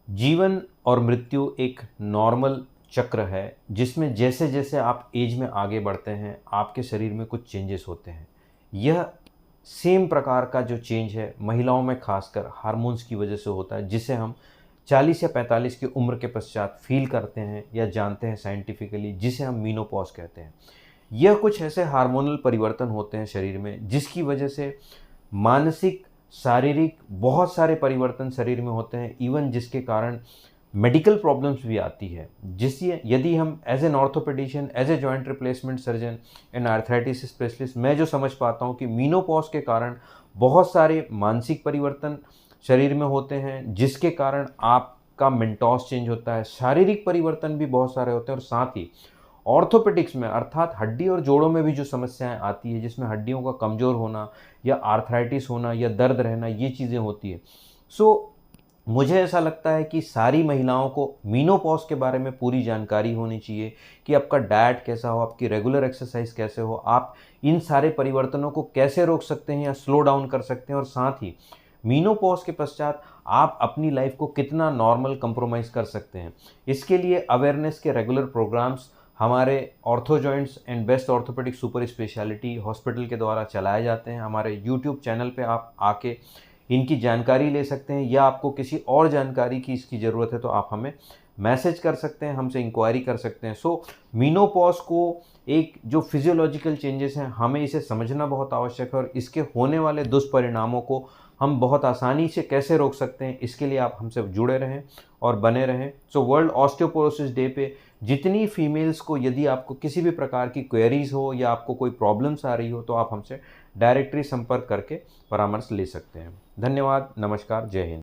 जीवन और मृत्यु एक नॉर्मल चक्र है जिसमें जैसे जैसे आप एज में आगे बढ़ते हैं आपके शरीर में कुछ चेंजेस होते हैं। यह सेम प्रकार का जो चेंज है महिलाओं में खासकर हार्मोन्स की वजह से होता है, जिसे हम 40 या 45 की उम्र के पश्चात फील करते हैं या जानते हैं साइंटिफिकली, जिसे हम मीनोपॉज कहते हैं। यह कुछ ऐसे हार्मोनल परिवर्तन होते हैं शरीर में जिसकी वजह से मानसिक, शारीरिक बहुत सारे परिवर्तन शरीर में होते हैं, इवन जिसके कारण मेडिकल प्रॉब्लम्स भी आती है। जिससे यदि हम as an orthopaedician, as a joint replacement surgeon and arthritis specialist, मैं जो समझ पाता हूँ कि मीनोपॉज के कारण बहुत सारे मानसिक परिवर्तन शरीर में होते हैं, जिसके कारण आपका मेंटॉस चेंज होता है, शारीरिक परिवर्तन भी बहुत सारे होते हैं, और साथ ही ऑर्थोपेडिक्स में अर्थात हड्डी और जोड़ों में भी जो समस्याएं आती है, जिसमें हड्डियों का कमज़ोर होना या आर्थराइटिस होना या दर्द रहना, ये चीज़ें होती है। सो मुझे ऐसा लगता है कि सारी महिलाओं को मीनोपॉज के बारे में पूरी जानकारी होनी चाहिए कि आपका डाइट कैसा हो, आपकी रेगुलर एक्सरसाइज कैसे हो, आप इन सारे परिवर्तनों को कैसे रोक सकते हैं या स्लो डाउन कर सकते हैं, और साथ ही मीनोपॉज के पश्चात आप अपनी लाइफ को कितना नॉर्मल कंप्रोमाइज़ कर सकते हैं। इसके लिए अवेयरनेस के रेगुलर प्रोग्राम्स हमारे ortho joints and best orthopaedic super speciality hospital के द्वारा चलाए जाते हैं। हमारे यूट्यूब चैनल पे आप आके इनकी जानकारी ले सकते हैं, या आपको किसी और जानकारी की इसकी ज़रूरत है तो आप हमें मैसेज कर सकते हैं, हमसे इंक्वायरी कर सकते हैं। सो मीनोपॉज को एक जो फिजियोलॉजिकल चेंजेस हैं, हमें इसे समझना बहुत आवश्यक है, और इसके होने वाले दुष्परिणामों को हम बहुत आसानी से कैसे रोक सकते हैं, इसके लिए आप हमसे जुड़े रहें और बने रहें। सो वर्ल्ड ऑस्टियोपोरोसिस डे पे जितनी फीमेल्स को, यदि आपको किसी भी प्रकार की क्वेरीज हो या आपको कोई प्रॉब्लम्स आ रही हो, तो आप हमसे डायरेक्टली संपर्क करके परामर्श ले सकते हैं। धन्यवाद, नमस्कार, जय हिंद।